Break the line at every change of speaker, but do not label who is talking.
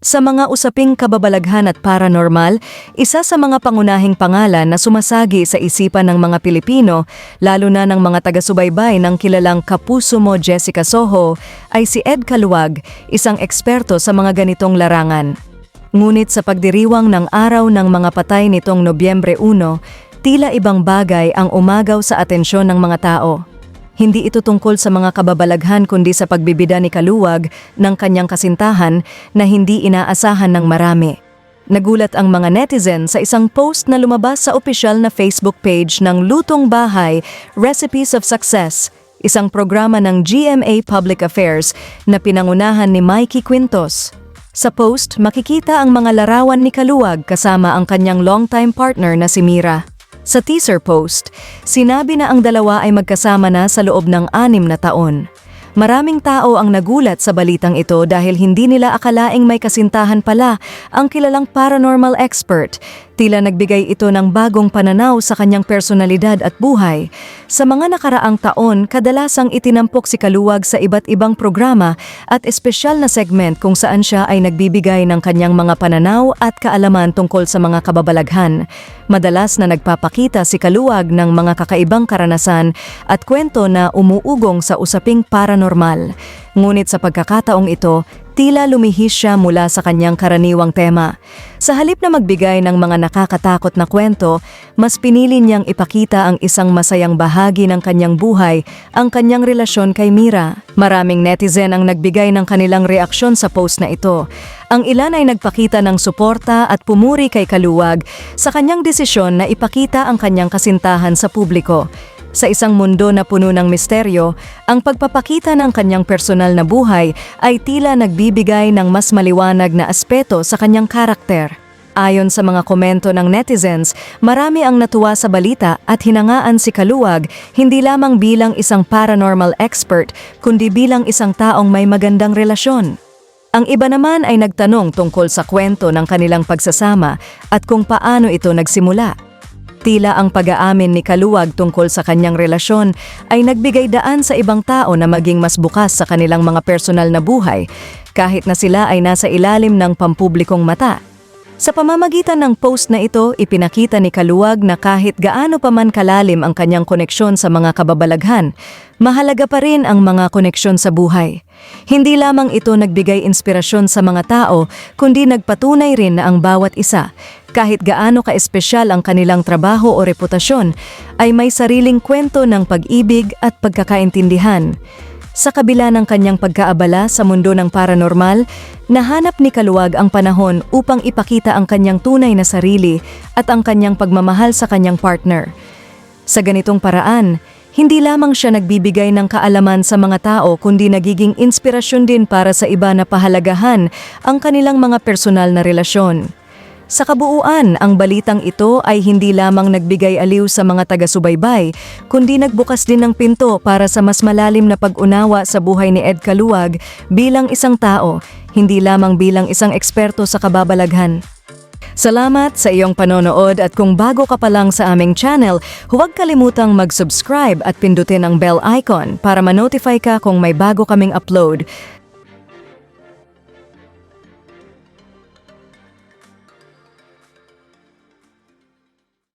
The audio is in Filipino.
Sa mga usaping kababalaghan at paranormal, isa sa mga pangunahing pangalan na sumasagi sa isipan ng mga Pilipino, lalo na ng mga taga-subaybay ng kilalang kapuso mo Jessica Soho, ay si Ed Caluwag, isang eksperto sa mga ganitong larangan. Ngunit sa pagdiriwang ng araw ng mga patay nitong Nobyembre 1, tila ibang bagay ang umagaw sa atensyon ng mga tao. Hindi ito tungkol sa mga kababalaghan kundi sa pagbibida ni Caluwag ng kanyang kasintahan na hindi inaasahan ng marami. Nagulat ang mga netizen sa isang post na lumabas sa opisyal na Facebook page ng Lutong Bahay, Recipes of Success, isang programa ng GMA Public Affairs na pinangunahan ni Mikey Quintos. Sa post, makikita ang mga larawan ni Caluwag kasama ang kanyang longtime partner na si Mira. Sa teaser post, sinabi na ang dalawa ay magkasama na sa loob ng 6 na taon. Maraming tao ang nagulat sa balitang ito dahil hindi nila akalaing may kasintahan pala ang kilalang paranormal expert. Tila nagbigay ito ng bagong pananaw sa kanyang personalidad at buhay. Sa mga nakaraang taon, kadalasang itinampok si Caluwag sa iba't ibang programa at espesyal na segment kung saan siya ay nagbibigay ng kanyang mga pananaw at kaalaman tungkol sa mga kababalaghan. Madalas na nagpapakita si Caluwag ng mga kakaibang karanasan at kwento na umuugong sa usaping paranormal. Ngunit sa pagkakataong ito, tila lumihis siya mula sa kanyang karaniwang tema. Sa halip na magbigay ng mga nakakatakot na kwento, mas pinili niyang ipakita ang isang masayang bahagi ng kanyang buhay, ang kanyang relasyon kay Mira. Maraming netizen ang nagbigay ng kanilang reaksyon sa post na ito. Ang ilan ay nagpakita ng suporta at pumuri kay Caluwag sa kanyang desisyon na ipakita ang kanyang kasintahan sa publiko. Sa isang mundo na puno ng misteryo, ang pagpapakita ng kanyang personal na buhay ay tila nagbibigay ng mas maliwanag na aspeto sa kanyang karakter. Ayon sa mga komento ng netizens, marami ang natuwa sa balita at hinangaan si Caluwag hindi lamang bilang isang paranormal expert, kundi bilang isang taong may magandang relasyon. Ang iba naman ay nagtanong tungkol sa kwento ng kanilang pagsasama at kung paano ito nagsimula. Tila ang pag-aamin ni Caluwag tungkol sa kanyang relasyon ay nagbigay daan sa ibang tao na maging mas bukas sa kanilang mga personal na buhay, kahit na sila ay nasa ilalim ng pampublikong mata. Sa pamamagitan ng post na ito, ipinakita ni Caluwag na kahit gaano pa man kalalim ang kanyang koneksyon sa mga kababalaghan, mahalaga pa rin ang mga koneksyon sa buhay. Hindi lamang ito nagbigay inspirasyon sa mga tao, kundi nagpatunay rin na ang bawat isa, kahit gaano ka-espesyal ang kanilang trabaho o reputasyon, ay may sariling kwento ng pag-ibig at pagkakaintindihan. Sa kabila ng kanyang pagkaabala sa mundo ng paranormal, nahanap ni Caluwag ang panahon upang ipakita ang kanyang tunay na sarili at ang kanyang pagmamahal sa kanyang partner. Sa ganitong paraan, hindi lamang siya nagbibigay ng kaalaman sa mga tao kundi nagiging inspirasyon din para sa iba na pahalagahan ang kanilang mga personal na relasyon. Sa kabuuan, ang balitang ito ay hindi lamang nagbigay aliw sa mga taga-subaybay, kundi nagbukas din ng pinto para sa mas malalim na pag-unawa sa buhay ni Ed Caluwag bilang isang tao, hindi lamang bilang isang eksperto sa kababalaghan. Salamat sa iyong panonood at kung bago ka pa lang sa aming channel, huwag kalimutang mag-subscribe at pindutin ang bell icon para ma-notify ka kung may bago kaming upload.